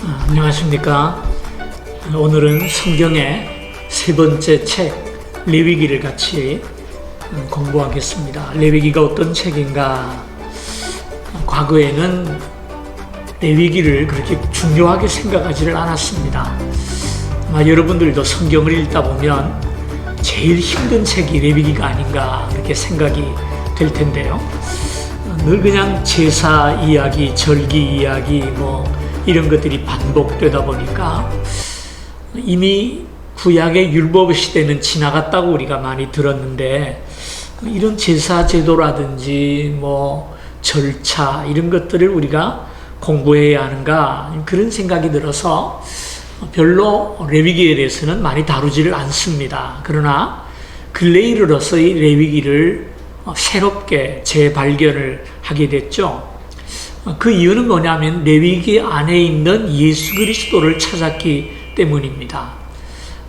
안녕하십니까. 오늘은 성경의 세 번째 책 레위기를 같이 공부하겠습니다. 레위기가 어떤 책인가? 과거에는 레위기를 그렇게 중요하게 생각하지를 않았습니다. 아마 여러분들도 성경을 읽다 보면 제일 힘든 책이 레위기가 아닌가 그렇게 생각이 될 텐데요. 늘 그냥 제사 이야기, 절기 이야기 이런 것들이 반복되다 보니까 이미 구약의 율법 시대는 지나갔다고 우리가 많이 들었는데 이런 제사 제도라든지 절차 이런 것들을 우리가 공부해야 하는가 그런 생각이 들어서 별로 레위기에 대해서는 많이 다루지를 않습니다. 그러나 근래에 이르러서 이 레위기를 새롭게 재발견을 하게 됐죠. 그 이유는 뭐냐면 레위기 안에 있는 예수 그리스도를 찾았기 때문입니다.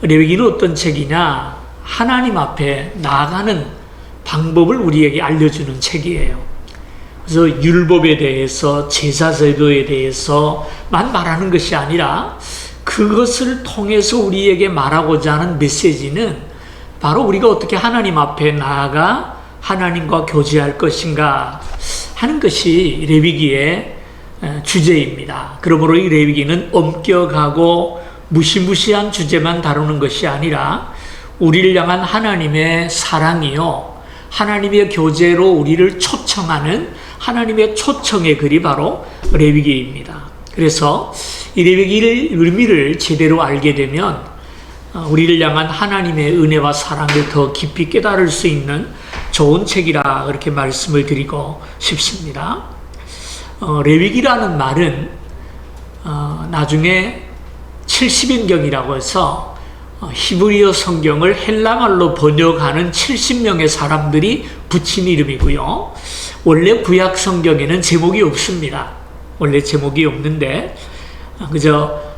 레위기는 어떤 책이냐? 하나님 앞에 나아가는 방법을 우리에게 알려주는 책이에요. 그래서 율법에 대해서 제사 제도에 대해서만 말하는 것이 아니라 그것을 통해서 우리에게 말하고자 하는 메시지는 바로 우리가 어떻게 하나님 앞에 나아가 하나님과 교제할 것인가 하는 것이 레위기의 주제입니다. 그러므로 이 레위기는 엄격하고 무시무시한 주제만 다루는 것이 아니라 우리를 향한 하나님의 사랑이요, 하나님의 교제로 우리를 초청하는 하나님의 초청의 글이 바로 레위기입니다. 그래서 이 레위기의 의미를 제대로 알게 되면 우리를 향한 하나님의 은혜와 사랑을 더 깊이 깨달을 수 있는 좋은 책이라 그렇게 말씀을 드리고 싶습니다. 레위기라는 말은 나중에 70인경이라고 해서 히브리어 성경을 헬라말로 번역하는 70명의 사람들이 붙인 이름이고요. 원래 구약 성경에는 제목이 없습니다. 원래 제목이 없는데 그저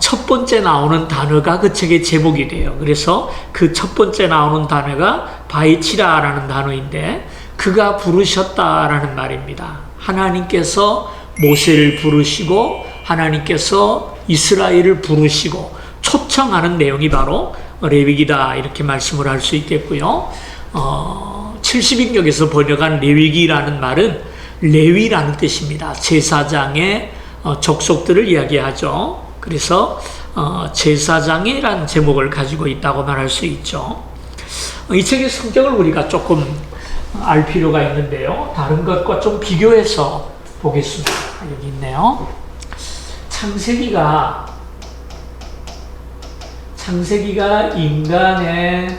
첫 번째 나오는 단어가 그 책의 제목이 돼요. 그래서 그 첫 번째 나오는 단어가 바이치라라는 단어인데 그가 부르셨다라는 말입니다. 하나님께서 모세를 부르시고 하나님께서 이스라엘을 부르시고 초청하는 내용이 바로 레위기다 이렇게 말씀을 할 수 있겠고요. 70인격에서 번역한 레위기라는 말은 레위라는 뜻입니다. 제사장의 족속들을 이야기하죠. 그래서 제사장이라는 제목을 가지고 있다고 말할 수 있죠. 이 책의 성격을 우리가 조금 알 필요가 있는데요. 다른 것과 좀 비교해서 보겠습니다. 여기 있네요. 창세기가 인간의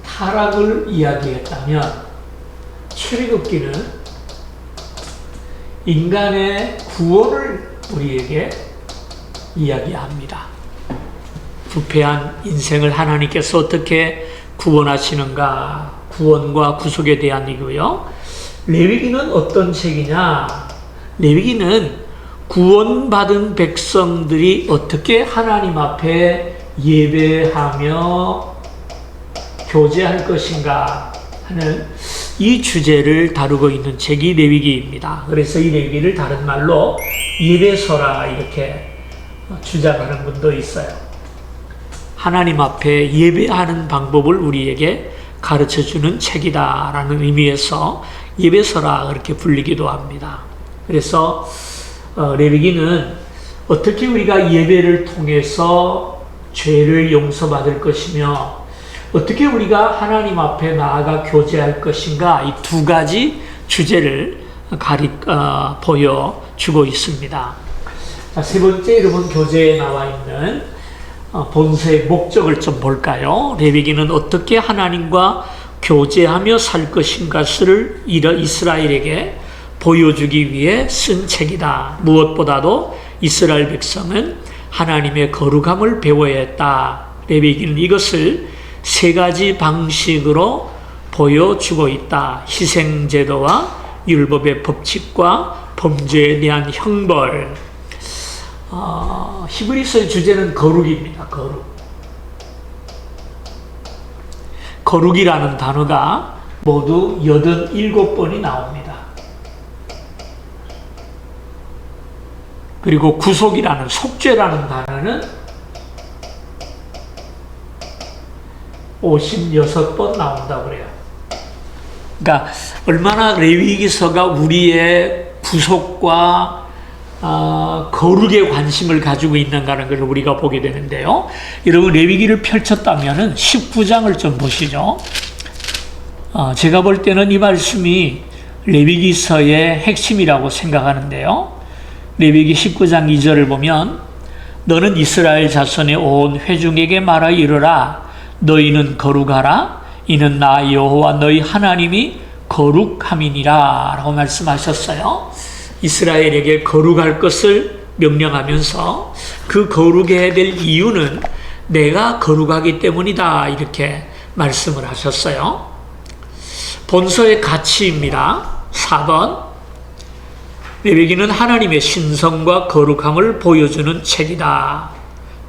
타락을 이야기했다면 출애굽기는 인간의 구원을 우리에게 이야기합니다. 부패한 인생을 하나님께서 어떻게 구원하시는가, 구원과 구속에 대한 이고요. 레위기는 어떤 책이냐? 레위기는 구원받은 백성들이 어떻게 하나님 앞에 예배하며 교제할 것인가 하는 이 주제를 다루고 있는 책이 레위기입니다. 그래서 이 레위기를 다른 말로 예배서라 이렇게 주장하는 분도 있어요. 하나님 앞에 예배하는 방법을 우리에게 가르쳐주는 책이다라는 의미에서 예배서라 그렇게 불리기도 합니다. 그래서 레위기는 어떻게 우리가 예배를 통해서 죄를 용서받을 것이며 어떻게 우리가 하나님 앞에 나아가 교제할 것인가 이 두 가지 주제를 보여주고 있습니다. 자, 세 번째 여러분 교재에 나와 있는 본서의 목적을 좀 볼까요? 레위기는 어떻게 하나님과 교제하며 살 것인가를 이스라엘에게 보여주기 위해 쓴 책이다. 무엇보다도 이스라엘 백성은 하나님의 거룩함을 배워야 했다. 레위기는 이것을 세 가지 방식으로 보여주고 있다. 희생제도와 율법의 법칙과 범죄에 대한 형벌. 히브리서의 주제는 거룩입니다. 거룩이라는 단어가 모두 87번이 나옵니다. 그리고 구속이라는, 속죄라는 단어는 56번 나온다고 그래요. 그러니까 얼마나 레위기서가 우리의 구속과 거룩에 관심을 가지고 있는가는 걸 우리가 보게 되는데요. 여러분, 레위기를 펼쳤다면은 19장을 좀 보시죠. 제가 볼 때는 이 말씀이 레위기서의 핵심이라고 생각하는데요. 레위기 19장 2절을 보면 너는 이스라엘 자손의 온 회중에게 말하여 이르라. 너희는 거룩하라. 이는 나 여호와 너희 하나님이 거룩함이니라 라고 말씀하셨어요. 이스라엘에게 거룩할 것을 명령하면서 그 거룩해야 될 이유는 내가 거룩하기 때문이다 이렇게 말씀을 하셨어요. 본서의 가치입니다. 4번, 레위기는 하나님의 신성과 거룩함을 보여주는 책이다.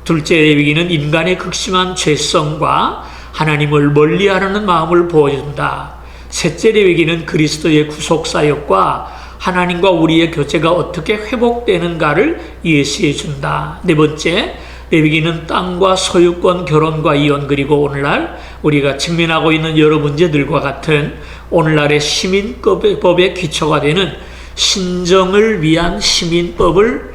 둘째, 레위기는 인간의 극심한 죄성과 하나님을 멀리하려는 마음을 보여준다. 셋째, 레위기는 그리스도의 구속사역과 하나님과 우리의 교제가 어떻게 회복되는가를 예시해 준다. 네 번째, 레위기는 땅과 소유권, 결혼과 이혼, 그리고 오늘날 우리가 직면하고 있는 여러 문제들과 같은 오늘날의 시민법의 기초가 되는 신정을 위한 시민법을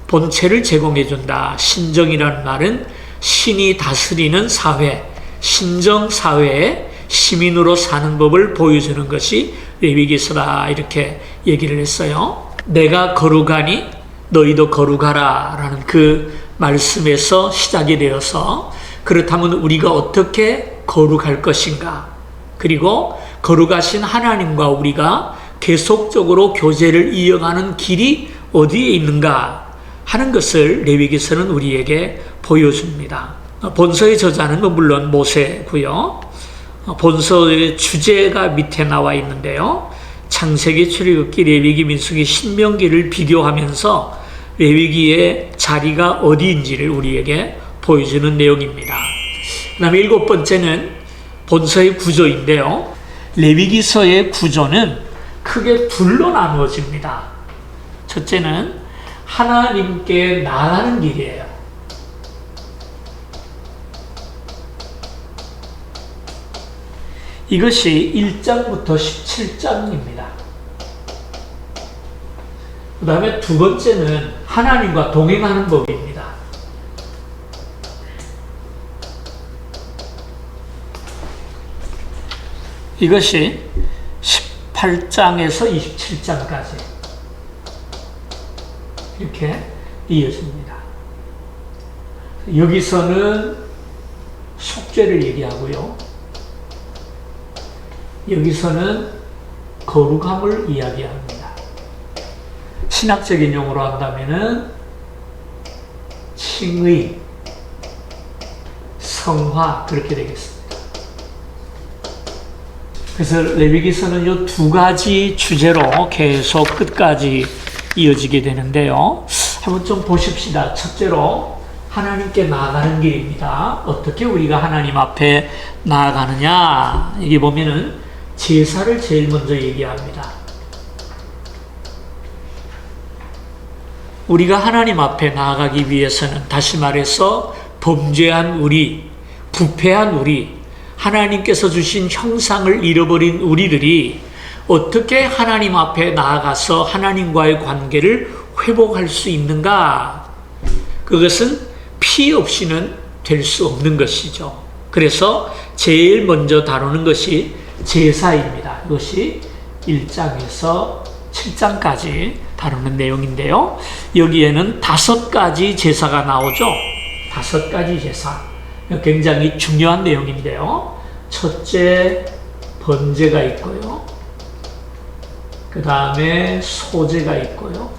본체를 제공해 준다. 신정이라는 말은 신이 다스리는 사회, 신정사회에 시민으로 사는 법을 보여주는 것이 레위기서다 이렇게 얘기를 했어요. 내가 거룩하니 너희도 거룩하라 라는 그 말씀에서 시작이 되어서, 그렇다면 우리가 어떻게 거룩할 것인가, 그리고 거룩하신 하나님과 우리가 계속적으로 교제를 이어가는 길이 어디에 있는가 하는 것을 레위기서는 우리에게 보여줍니다. 본서의 저자는 물론 모세고요. 본서의 주제가 밑에 나와 있는데요. 창세기, 출애굽기, 레위기, 민수기, 신명기를 비교하면서 레위기의 자리가 어디인지를 우리에게 보여주는 내용입니다. 그 다음에 7번째는 본서의 구조인데요. 레위기서의 구조는 크게 둘로 나누어집니다. 첫째는 하나님께 나아가는 길이에요. 이것이 1장부터 17장입니다. 그 다음에 두 번째는 하나님과 동행하는 법입니다. 이것이 18장에서 27장까지 이렇게 이어집니다. 여기서는 속죄를 얘기하고요. 여기서는 거룩함을 이야기합니다. 신학적인 용어로 한다면은 칭의, 성화 그렇게 되겠습니다. 그래서 레위기서는 이 두 가지 주제로 계속 끝까지 이어지게 되는데요. 한번 좀 보십시다. 첫째로 하나님께 나아가는 길입니다. 어떻게 우리가 하나님 앞에 나아가느냐, 여기 보면은 제사를 제일 먼저 얘기합니다. 우리가 하나님 앞에 나아가기 위해서는, 다시 말해서 범죄한 우리, 부패한 우리, 하나님께서 주신 형상을 잃어버린 우리들이 어떻게 하나님 앞에 나아가서 하나님과의 관계를 회복할 수 있는가? 그것은 피 없이는 될 수 없는 것이죠. 그래서 제일 먼저 다루는 것이 제사입니다. 이것이 1장에서 7장까지 다루는 내용인데요. 여기에는 5가지 제사가 나오죠. 5가지 제사. 굉장히 중요한 내용인데요. 첫째, 번제가 있고요. 그 다음에 소제가 있고요.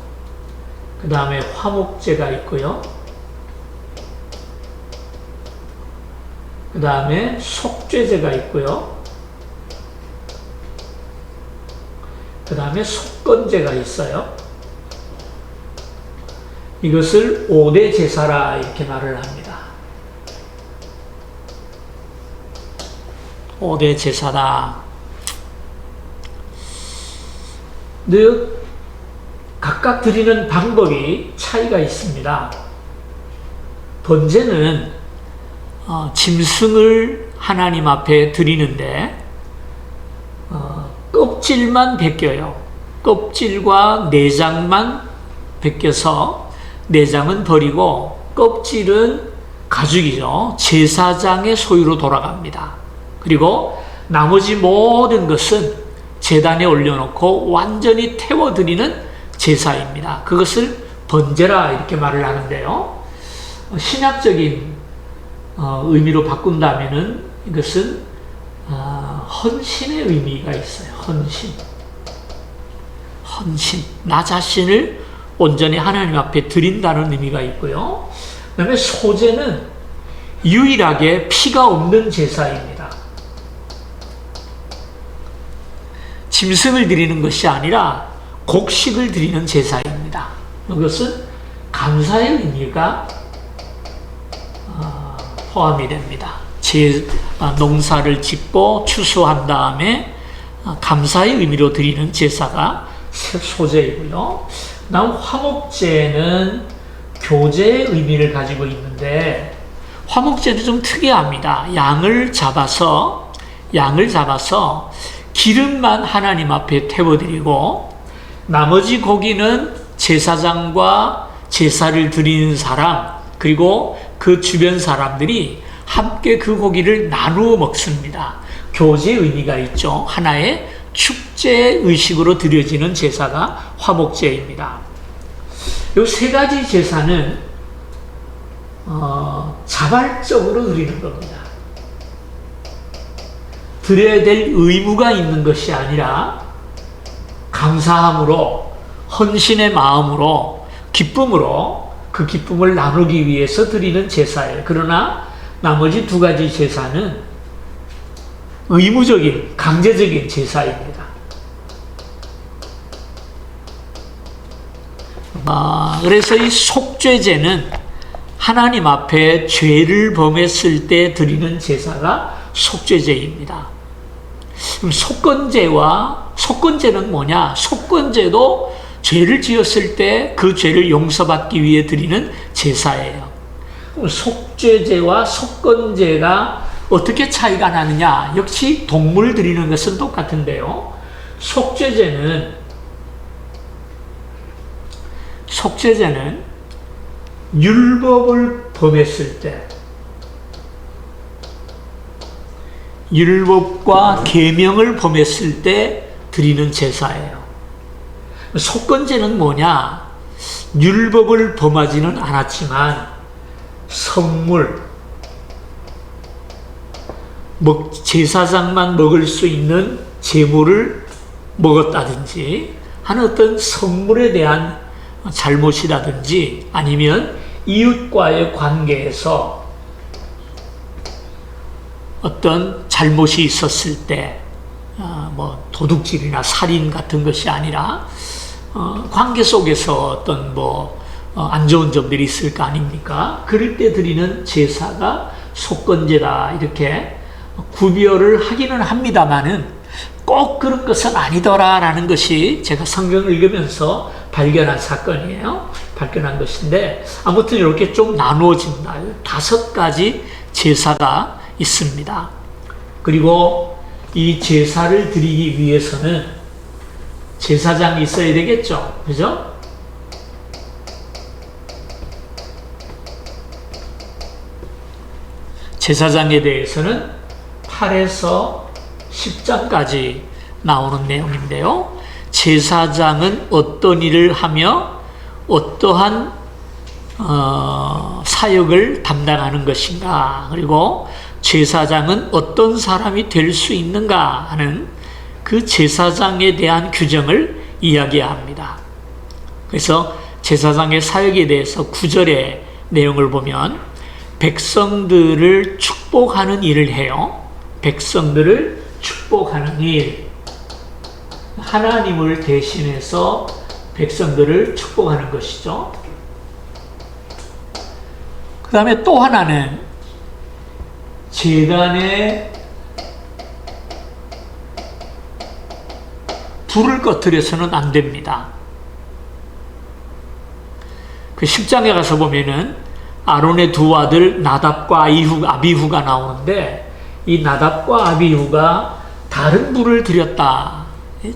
그 다음에 화목제가 있고요. 그 다음에 속죄제가 있고요. 그 다음에 속건제가 있어요. 이것을 5대 제사라 이렇게 말을 합니다. 5대 제사다. 각각 드리는 방법이 차이가 있습니다. 번제는 짐승을 하나님 앞에 드리는데 껍질만 벗겨요. 껍질과 내장만 벗겨서 내장은 버리고 껍질은 가죽이죠. 제사장의 소유로 돌아갑니다. 그리고 나머지 모든 것은 제단에 올려놓고 완전히 태워드리는 제사입니다. 그것을 번제라 이렇게 말을 하는데요. 신약적인 의미로 바꾼다면은 이것은 헌신의 의미가 있어요. 헌신. 나 자신을 온전히 하나님 앞에 드린다는 의미가 있고요. 그 다음에 소제는 유일하게 피가 없는 제사입니다. 짐승을 드리는 것이 아니라 곡식을 드리는 제사입니다. 이것은 감사의 의미가 포함이 됩니다. 농사를 짓고 추수한 다음에 감사의 의미로 드리는 제사가 소제이고요. 다음 화목제는 교제의 의미를 가지고 있는데 화목제는 좀 특이합니다. 양을 잡아서 기름만 하나님 앞에 태워드리고 나머지 고기는 제사장과 제사를 드리는 사람 그리고 그 주변 사람들이 함께 그 고기를 나누어 먹습니다. 교제의 의미가 있죠. 하나의 축제 의식으로 드려지는 제사가 화목제입니다. 이 세 가지 제사는 자발적으로 드리는 겁니다. 드려야 될 의무가 있는 것이 아니라 감사함으로 헌신의 마음으로 기쁨으로 그 기쁨을 나누기 위해서 드리는 제사예요. 그러나 나머지 두 가지 제사는 의무적인 강제적인 제사입니다. 그래서 이 속죄제는 하나님 앞에 죄를 범했을 때 드리는 제사가 속죄제입니다. 그럼 속건제는 뭐냐? 속건제도 죄를 지었을 때 그 죄를 용서받기 위해 드리는 제사예요. 그럼 속죄제와 속건제가 어떻게 차이가 나느냐? 역시 동물 드리는 것은 똑같은데요. 속죄제는 율법을 범했을 때 율법과 계명을 범했을 때 드리는 제사예요. 속건제는 뭐냐? 율법을 범하지는 않았지만 성물, 제사장만 먹을 수 있는 제물을 먹었다든지 하는 어떤 성물에 대한 잘못이라든지 아니면 이웃과의 관계에서 어떤 잘못이 있었을 때 도둑질이나 살인 같은 것이 아니라 관계 속에서 어떤 안 좋은 점들이 있을 거 아닙니까? 그럴 때 드리는 제사가 속건제다 이렇게 구별을 하기는 합니다만은 꼭 그런 것은 아니더라라는 것이 제가 성경을 읽으면서 발견한 사건이에요. 발견한 것인데 아무튼 이렇게 좀 나누어진다. 5가지 제사가 있습니다. 그리고 이 제사를 드리기 위해서는 제사장이 있어야 되겠죠. 그죠? 제사장에 대해서는 8에서 10장까지 나오는 내용인데요. 제사장은 어떤 일을 하며 어떠한 사역을 담당하는 것인가, 그리고 제사장은 어떤 사람이 될 수 있는가 하는 그 제사장에 대한 규정을 이야기합니다. 그래서 제사장의 사역에 대해서 9절의 내용을 보면 백성들을 축복하는 일을 해요. 백성들을 축복하는 일. 하나님을 대신해서 백성들을 축복하는 것이죠. 그 다음에 또 하나는 제단에 불을 꺼뜨려서는 안 됩니다. 그 10장에 가서 보면은 아론의 두 아들 나답과 아비후가 나오는데, 이 나답과 아비후가 다른 불을 드렸다.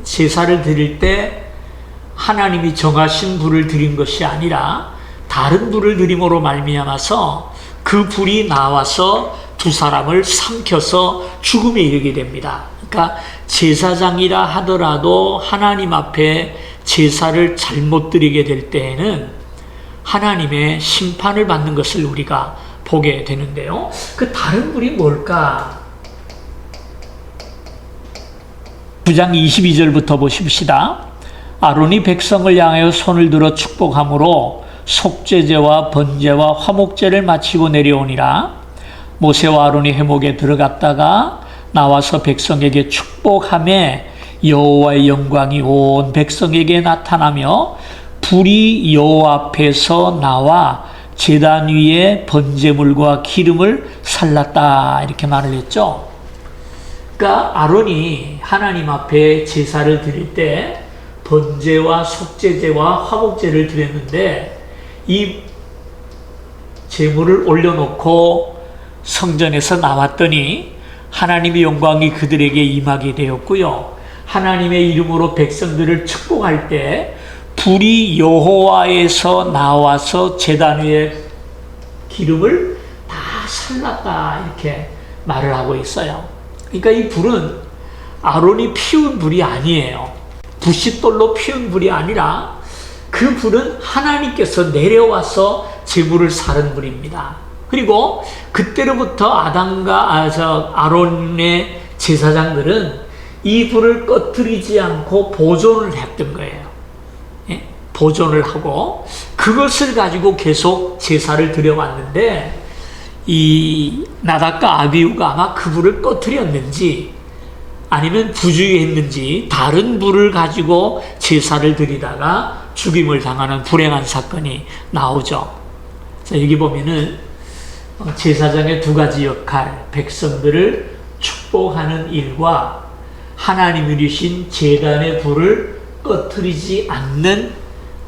제사를 드릴 때 하나님이 정하신 불을 드린 것이 아니라 다른 불을 드림으로 말미암아서 그 불이 나와서 두 사람을 삼켜서 죽음에 이르게 됩니다. 그러니까 제사장이라 하더라도 하나님 앞에 제사를 잘못 드리게 될 때에는 하나님의 심판을 받는 것을 우리가 보게 되는데요. 그 다른 불이 뭘까? 9장 22절부터 보십시다. 아론이 백성을 향하여 손을 들어 축복함으로 속죄제와 번제와 화목제를 마치고 내려오니라. 모세와 아론이 회목에 들어갔다가 나와서 백성에게 축복하매 여호와의 영광이 온 백성에게 나타나며 불이 여호와 앞에서 나와 제단 위에 번제물과 기름을 살랐다, 이렇게 말을 했죠. 그러니까 아론이 하나님 앞에 제사를 드릴 때 번제와 속죄제와 화목제를 드렸는데, 이 제물을 올려놓고 성전에서 나왔더니 하나님의 영광이 그들에게 임하게 되었고요. 하나님의 이름으로 백성들을 축복할 때 불이 여호와에서 나와서 제단 위에 기름을 다 살랐다, 이렇게 말을 하고 있어요. 그러니까 이 불은 아론이 피운 불이 아니에요. 부싯돌로 피운 불이 아니라 그 불은 하나님께서 내려와서 제물을 사른 불입니다. 그리고 그때로부터 아론의 제사장들은 이 불을 꺼뜨리지 않고 보존을 했던 거예요. 예? 보존을 하고 그것을 가지고 계속 제사를 드려왔는데, 이 나답과 아비후가 아마 그 불을 꺼뜨렸는지 아니면 부주의했는지 다른 불을 가지고 제사를 드리다가 죽임을 당하는 불행한 사건이 나오죠. 자, 여기 보면은 제사장의 두 가지 역할, 백성들을 축복하는 일과 하나님이 주신 제단의 불을 꺼뜨리지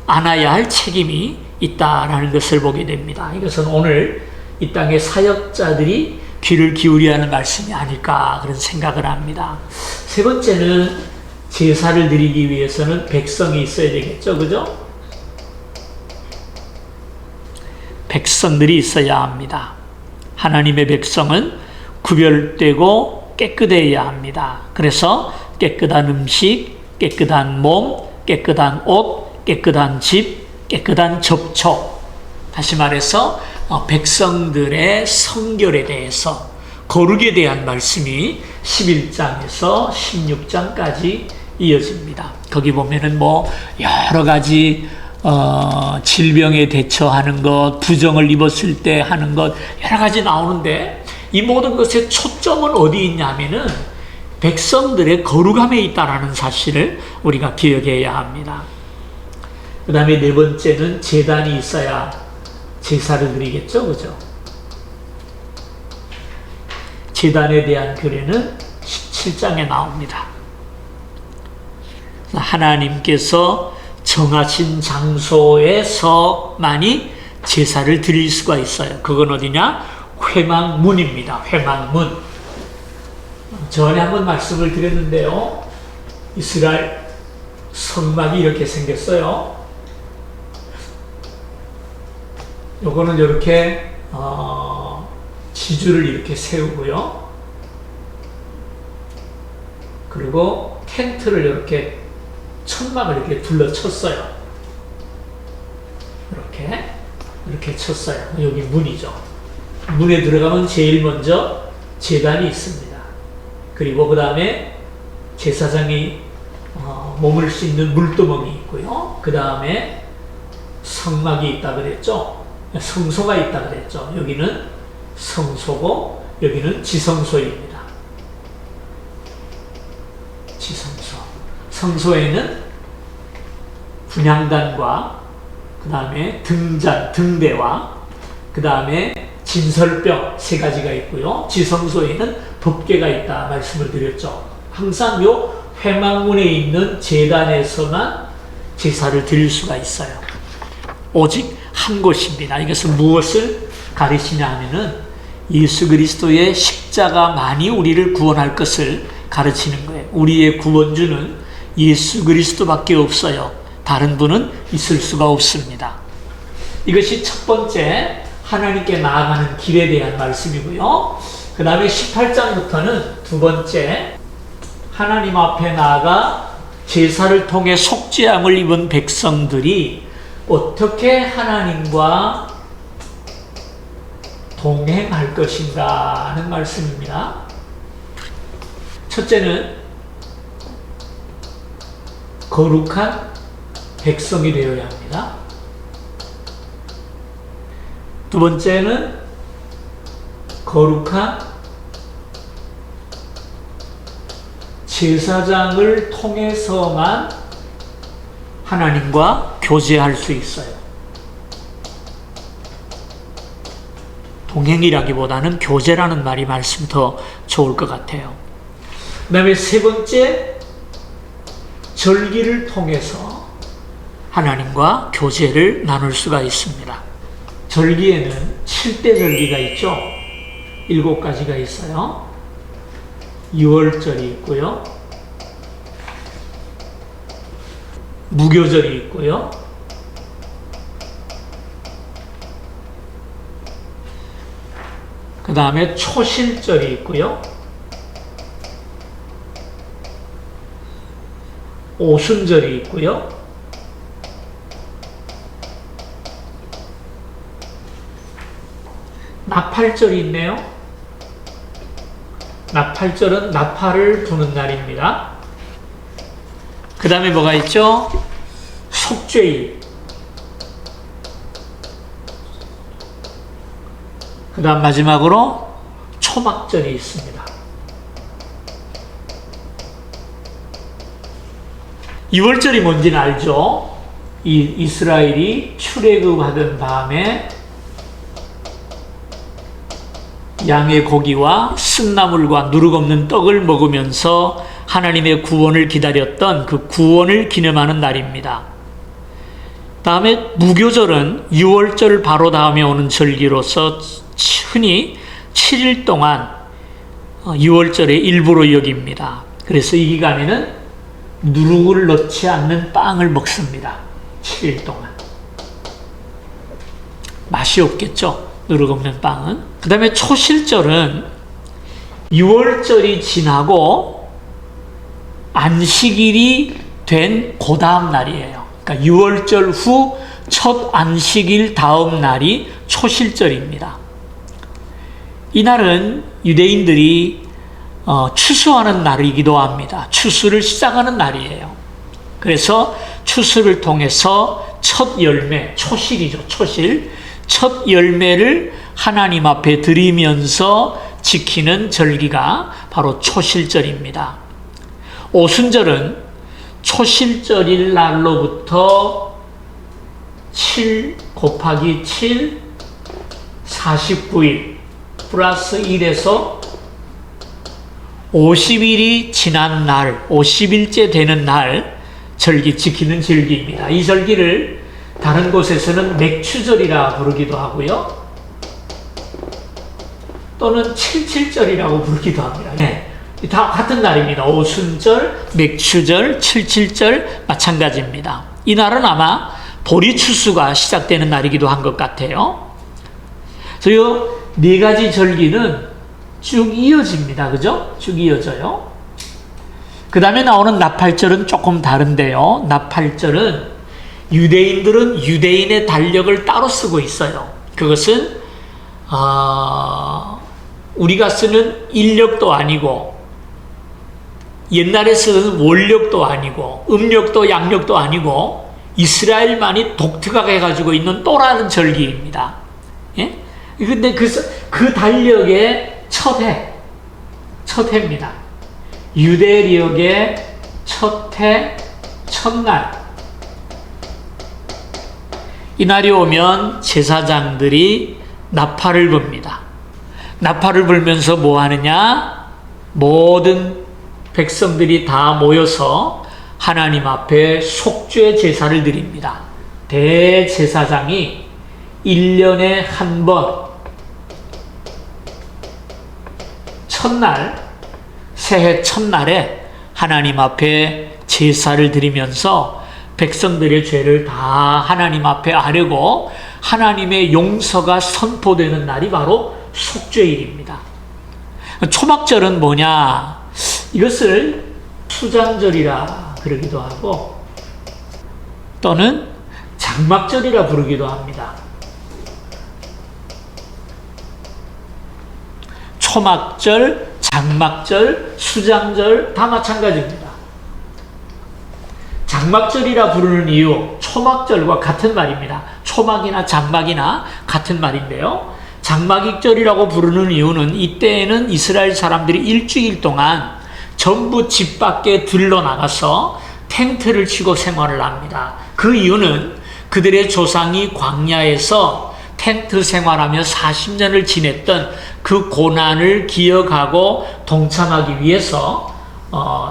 않아야 할 책임이 있다라는 것을 보게 됩니다. 이것은 오늘 이 땅의 사역자들이 귀를 기울여야 하는 말씀이 아닐까, 그런 생각을 합니다. 세 번째는 제사를 드리기 위해서는 백성이 있어야 되겠죠, 그죠? 백성들이 있어야 합니다. 하나님의 백성은 구별되고 깨끗해야 합니다. 그래서 깨끗한 음식, 깨끗한 몸, 깨끗한 옷, 깨끗한 집, 깨끗한 접촉. 다시 말해서 백성들의 성결에 대해서, 거룩에 대한 말씀이 11장에서 16장까지 이어집니다. 거기 보면은 여러 가지 질병에 대처하는 것, 부정을 입었을 때 하는 것, 여러 가지 나오는데, 이 모든 것의 초점은 어디 있냐면은 백성들의 거룩함에 있다라는 사실을 우리가 기억해야 합니다. 그 다음에 네 번째는 제단이 있어야 제사를 드리겠죠, 그죠? 제단에 대한 규례는 17장에 나옵니다. 하나님께서 정하신 장소에서만이 제사를 드릴 수가 있어요. 그건 어디냐? 회막문입니다. 회막문. 전에 한번 말씀을 드렸는데요, 이스라엘 성막이 이렇게 생겼어요. 요거는 이렇게 지주를 이렇게 세우고요, 그리고 텐트를 이렇게 천막을 이렇게 둘러쳤어요. 이렇게 쳤어요. 여기 문이죠. 문에 들어가면 제일 먼저 제단이 있습니다. 그리고 그 다음에 제사장이 머물 수 있는 물두멍이 있고요. 그 다음에 성막이 있다 그랬죠. 성소가 있다 그랬죠. 여기는 성소고 여기는 지성소입니다. 지성소. 성소에는 분향단과 그 다음에 등대와 그 다음에 진설병 세 가지가 있고요. 지성소에는 법궤가 있다 말씀을 드렸죠. 항상 요 회막문에 있는 제단에서만 제사를 드릴 수가 있어요. 오직 한 곳입니다. 이것은 무엇을 가르치냐 하면은 예수 그리스도의 십자가만이 우리를 구원할 것을 가르치는 거예요. 우리의 구원주는 예수 그리스도밖에 없어요. 다른 분은 있을 수가 없습니다. 이것이 첫 번째 하나님께 나아가는 길에 대한 말씀이고요. 그 다음에 18장부터는 두 번째 하나님 앞에 나아가 제사를 통해 속죄함을 입은 백성들이 어떻게 하나님과 동행할 것인가 하는 말씀입니다. 첫째는 거룩한 백성이 되어야 합니다. 두 번째는 거룩한 제사장을 통해서만 하나님과 교제할 수 있어요. 동행이라기보다는 교제라는 말이 말씀이 더 좋을 것 같아요. 그 다음에 세 번째, 절기를 통해서 하나님과 교제를 나눌 수가 있습니다. 절기에는 7대 절기가 있죠. 7가지가 있어요. 6월절이 있고요. 무교절이 있고요. 그 다음에 초실절이 있고요. 오순절이 있고요. 나팔절이 있네요. 나팔절은 나팔을 부는 날입니다. 그 다음에 뭐가 있죠? 속죄일. 그 다음 마지막으로 초막절이 있습니다. 2월절이 뭔지는 알죠? 이스라엘이 출애굽하던 밤에 양의 고기와 쓴나물과 누룩 없는 떡을 먹으면서 하나님의 구원을 기다렸던 그 구원을 기념하는 날입니다. 다음에 무교절은 6월절 바로 다음에 오는 절기로서 흔히 7일 동안 6월절의 일부로 여깁니다. 그래서 이 기간에는 누룩을 넣지 않는 빵을 먹습니다. 7일 동안. 맛이 없겠죠? 누룩 없는 빵은. 그 다음에 초실절은 6월절이 지나고 안식일이 된 그 다음 날이에요. 그러니까 6월절 후 첫 안식일 다음 날이 초실절입니다. 이날은 유대인들이 추수하는 날이기도 합니다. 추수를 시작하는 날이에요. 그래서 추수를 통해서 첫 열매, 초실이죠. 초실. 첫 열매를 하나님 앞에 드리면서 지키는 절기가 바로 초실절입니다. 오순절은 초실절일 날로부터 7 곱하기 7, 49일 플러스 1에서 50일이 지난 날, 50일째 되는 날 절기 지키는 절기입니다. 이 절기를 다른 곳에서는 맥추절이라 부르기도 하고요. 또는 77절이라고 부르기도 합니다. 네, 다 같은 날입니다. 오순절, 맥추절, 77절 마찬가지입니다. 이 날은 아마 보리 추수가 시작되는 날이기도 한 것 같아요. 그래서 이 네 가지 절기는 쭉 이어집니다. 그죠? 쭉 이어져요. 그 다음에 나오는 나팔절은 조금 다른데요. 나팔절은 유대인들은 유대인의 달력을 따로 쓰고 있어요. 그것은 우리가 쓰는 인력도 아니고 옛날에 쓰는 원력도 아니고 음력도 양력도 아니고 이스라엘만이 독특하게 가지고 있는 또라는 절기입니다. 예? 근데 그 달력의 첫 해입니다. 유대력의 첫 해, 첫날. 이날이 오면 제사장들이 나팔을 붑니다. 나팔을 불면서 뭐 하느냐? 모든 백성들이 다 모여서 하나님 앞에 속죄 제사를 드립니다. 대제사장이 1년에 한 번 첫날, 새해 첫날에 하나님 앞에 제사를 드리면서 백성들의 죄를 다 하나님 앞에 아뢰고 하나님의 용서가 선포되는 날이 바로 속죄일입니다. 초막절은 뭐냐? 이것을 수장절이라 그러기도 하고 또는 장막절이라 부르기도 합니다. 초막절, 장막절, 수장절 다 마찬가지입니다. 장막절이라 부르는 이유, 초막절과 같은 말입니다. 초막이나 장막이나 같은 말인데요. 장막절이라고 부르는 이유는 이때에는 이스라엘 사람들이 일주일 동안 전부 집 밖에 들러나가서 텐트를 치고 생활을 합니다. 그 이유는 그들의 조상이 광야에서 텐트 생활하며 40년을 지냈던 그 고난을 기억하고 동참하기 위해서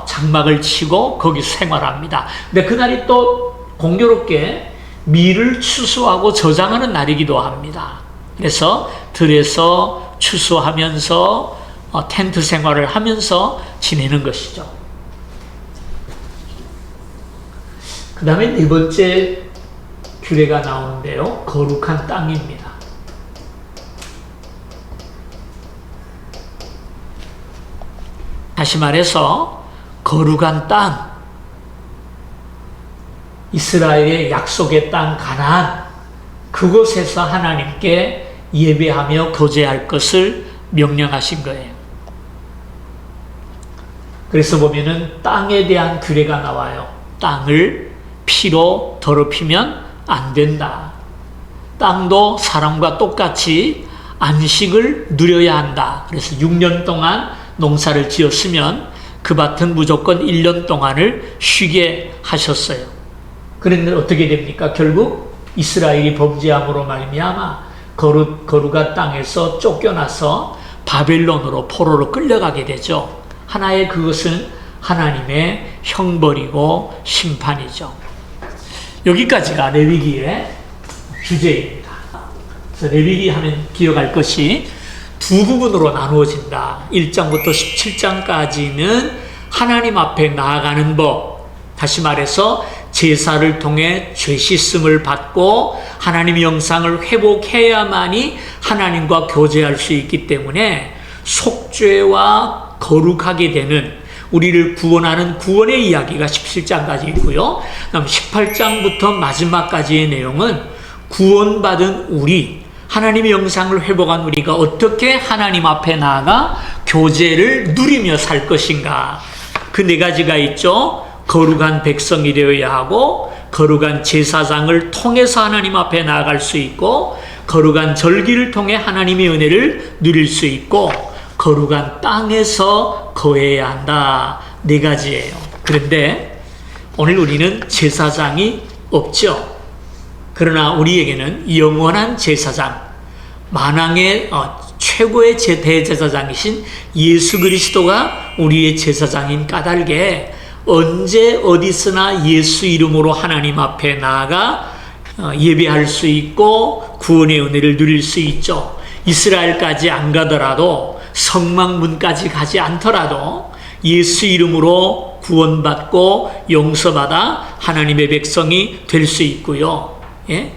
장막을 치고 거기서 생활합니다. 근데 그날이 또 공교롭게 밀을 추수하고 저장하는 날이기도 합니다. 그래서 들에서 추수하면서 텐트 생활을 하면서 지내는 것이죠. 그 다음에 네 번째 규례가 나오는데요. 거룩한 땅입니다. 다시 말해서 거룩한 땅, 이스라엘의 약속의 땅 가나안, 그곳에서 하나님께 예배하며 교제할 것을 명령하신 거예요. 그래서 보면은 땅에 대한 규례가 나와요. 땅을 피로 더럽히면 안 된다. 땅도 사람과 똑같이 안식을 누려야 한다. 그래서 6년 동안 농사를 지었으면 그 밭은 무조건 1년 동안을 쉬게 하셨어요. 그런데 어떻게 됩니까? 결국 이스라엘이 범죄함으로 말미암아 거룩한 땅에서 쫓겨나서 바벨론으로 포로로 끌려가게 되죠. 하나의 그것은 하나님의 형벌이고 심판이죠. 여기까지가 레위기의 주제입니다. 그래서 레위기 하면 기억할 것이 두 부분으로 나누어진다. 1장부터 17장까지는 하나님 앞에 나아가는 법, 다시 말해서 제사를 통해 죄 씻음을 받고 하나님의 영상을 회복해야만이 하나님과 교제할 수 있기 때문에 속죄와 거룩하게 되는, 우리를 구원하는 구원의 이야기가 17장까지 있고요. 그다음 18장부터 마지막까지의 내용은 구원받은 우리, 하나님의 영상을 회복한 우리가 어떻게 하나님 앞에 나아가 교제를 누리며 살 것인가. 그 네 가지가 있죠. 거룩한 백성이 되어야 하고, 거룩한 제사장을 통해서 하나님 앞에 나아갈 수 있고, 거룩한 절기를 통해 하나님의 은혜를 누릴 수 있고, 거룩한 땅에서 거해야 한다. 네 가지예요. 그런데 오늘 우리는 제사장이 없죠. 그러나 우리에게는 영원한 제사장, 만왕의 최고의 대제사장이신 예수 그리스도가 우리의 제사장인 까닭에 언제 어디서나 예수 이름으로 하나님 앞에 나아가 예배할 수 있고 구원의 은혜를 누릴 수 있죠. 이스라엘까지 안 가더라도, 성막문까지 가지 않더라도 예수 이름으로 구원받고 용서받아 하나님의 백성이 될 수 있고요. 예?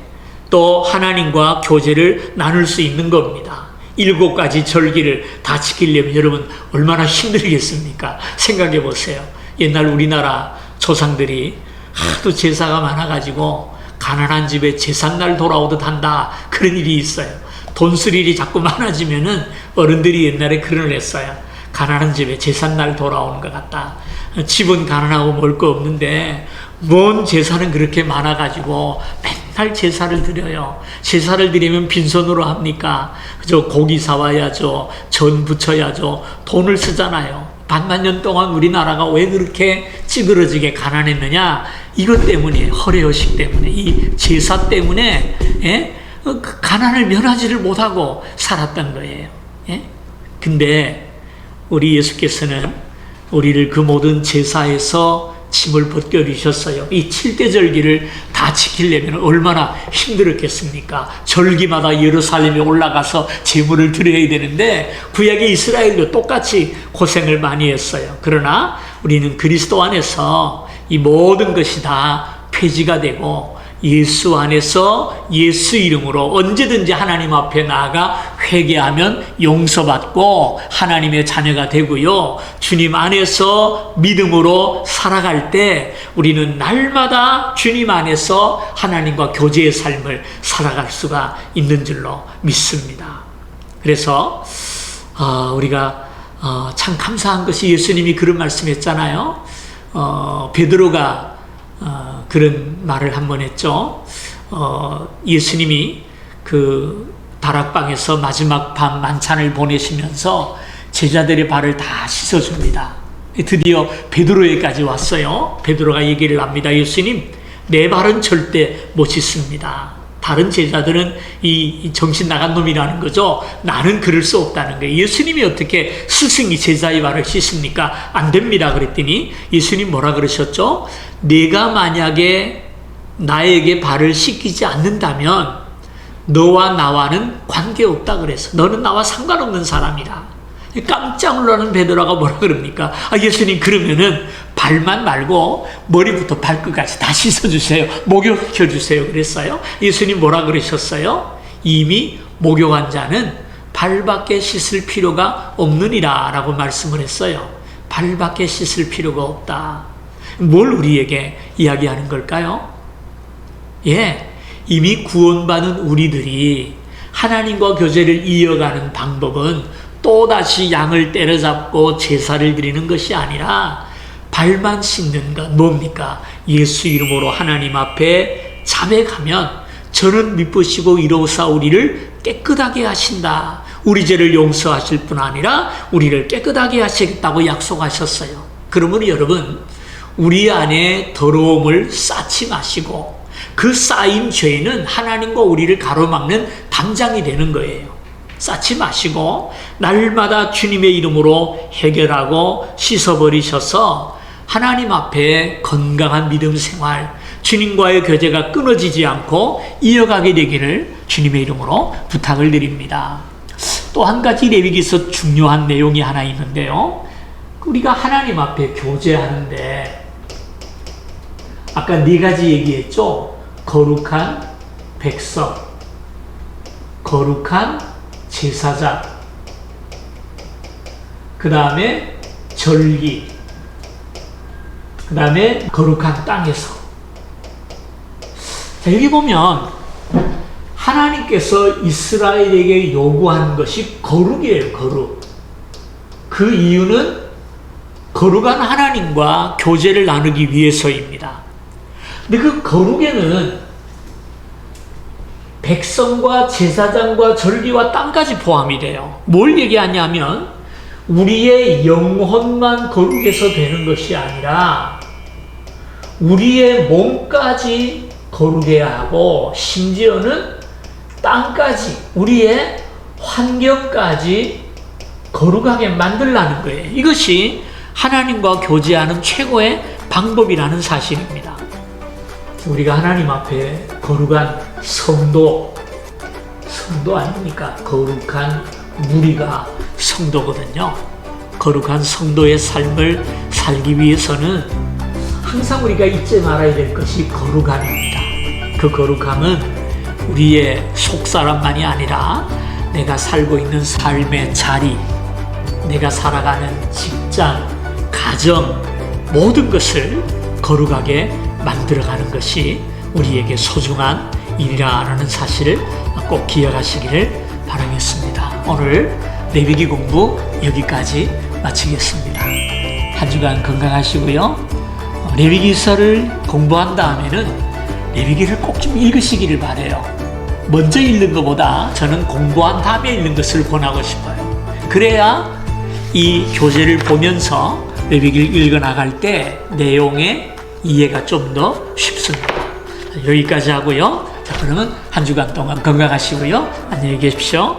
또 하나님과 교제를 나눌 수 있는 겁니다. 7가지 절기를 다 지키려면 여러분 얼마나 힘들겠습니까? 생각해 보세요. 옛날 우리나라 조상들이 하도 제사가 많아가지고 가난한 집에 제삿날 돌아오듯 한다, 그런 일이 있어요. 돈 쓸 일이 자꾸 많아지면은 어른들이 옛날에 그런 걸 했어요. 가난한 집에 제삿날 돌아오는 것 같다. 집은 가난하고 먹을 거 없는데 뭔 제사는 그렇게 많아가지고 맨날 제사를 드려요. 제사를 드리면 빈손으로 합니까? 그저 고기 사와야죠. 전 부쳐야죠. 돈을 쓰잖아요. 반만 년 동안 우리나라가 왜 그렇게 찌그러지게 가난했느냐? 이것 때문에, 허례허식 때문에, 이 제사 때문에, 예? 그 가난을 면하지를 못하고 살았던 거예요. 예? 근데 우리 예수께서는 우리를 그 모든 제사에서 짐을 벗겨주셨어요. 이 7대 절기를 다 지키려면 얼마나 힘들었겠습니까? 절기마다 예루살렘에 올라가서 제물을 드려야 되는데 구약의 이스라엘도 똑같이 고생을 많이 했어요. 그러나 우리는 그리스도 안에서 이 모든 것이 다 폐지가 되고 예수 안에서 예수 이름으로 언제든지 하나님 앞에 나아가 회개하면 용서받고 하나님의 자녀가 되고요. 주님 안에서 믿음으로 살아갈 때 우리는 날마다 주님 안에서 하나님과 교제의 삶을 살아갈 수가 있는 줄로 믿습니다. 그래서 우리가 참 감사한 것이 예수님이 그런 말씀했잖아요. 베드로가 그런 말을 한번 했죠. 예수님이 그 다락방에서 마지막 밤 만찬을 보내시면서 제자들의 발을 다 씻어줍니다. 드디어 베드로에까지 왔어요. 베드로가 얘기를 합니다. 예수님, 내 발은 절대 못 씻습니다. 다른 제자들은 이 정신 나간 놈이라는 거죠. 나는 그럴 수 없다는 거예요. 예수님이 어떻게 스승이 제자의 발을 씻습니까? 안 됩니다. 그랬더니 예수님 뭐라 그러셨죠? 내가 만약에 나에게 발을 씻기지 않는다면 너와 나와는 관계없다 그래서 너는 나와 상관없는 사람이다. 깜짝 놀라는 베드로가 뭐라 그럽니까? 예수님 그러면은 발만 말고 머리부터 발끝까지 다 씻어주세요. 목욕시켜주세요. 그랬어요. 예수님 뭐라 그러셨어요? 이미 목욕한 자는 발밖에 씻을 필요가 없느니라 라고 말씀을 했어요. 발밖에 씻을 필요가 없다. 뭘 우리에게 이야기하는 걸까요? 이미 구원받은 우리들이 하나님과 교제를 이어가는 방법은 또다시 양을 때려잡고 제사를 드리는 것이 아니라 발만 씻는 것 뭡니까? 예수 이름으로 하나님 앞에 자백하면 저는 미쁘시고 이로우사 우리를 깨끗하게 하신다. 우리 죄를 용서하실 뿐 아니라 우리를 깨끗하게 하시겠다고 약속하셨어요. 그러면 여러분 우리 안에 더러움을 쌓지 마시고 그 쌓인 죄는 하나님과 우리를 가로막는 담장이 되는 거예요. 쌓지 마시고 날마다 주님의 이름으로 해결하고 씻어버리셔서 하나님 앞에 건강한 믿음 생활, 주님과의 교제가 끊어지지 않고 이어가게 되기를 주님의 이름으로 부탁을 드립니다. 또 한 가지 레위기에서 중요한 내용이 하나 있는데요. 우리가 하나님 앞에 교제하는데 아까 4가지 얘기했죠. 거룩한 백성, 거룩한 제사장, 그 다음에 절기, 그 다음에 거룩한 땅에서. 자, 여기 보면 하나님께서 이스라엘에게 요구하는 것이 거룩이에요. 거룩. 그 이유는 거룩한 하나님과 교제를 나누기 위해서입니다. 근데 그 거룩에는 백성과 제사장과 절기와 땅까지 포함이 돼요. 뭘 얘기하냐면 우리의 영혼만 거룩해서 되는 것이 아니라 우리의 몸까지 거룩해야 하고 심지어는 땅까지 우리의 환경까지 거룩하게 만들라는 거예요. 이것이 하나님과 교제하는 최고의 방법이라는 사실입니다. 우리가 하나님 앞에 거룩한 성도 아닙니까? 거룩한 무리가 성도거든요. 거룩한 성도의 삶을 살기 위해서는 항상 우리가 잊지 말아야 될 것이 거룩함입니다. 그 거룩함은 우리의 속사람만이 아니라 내가 살고 있는 삶의 자리, 내가 살아가는 직장, 가정, 모든 것을 거룩하게 만들어가는 것이 우리에게 소중한 일이라는 사실을 꼭 기억하시기를 바라겠습니다. 오늘 레위기 공부 여기까지 마치겠습니다. 한 주간 건강하시고요. 레위기서를 공부한 다음에는 레위기를 꼭 좀 읽으시기를 바라요. 먼저 읽는 것보다 저는 공부한 다음에 읽는 것을 권하고 싶어요. 그래야 이 교재를 보면서 레위기를 읽어나갈 때 내용의 이해가 좀 더 쉽습니다. 여기까지 하고요. 자, 그러면 한 주간 동안 건강하시고요. 안녕히 계십시오.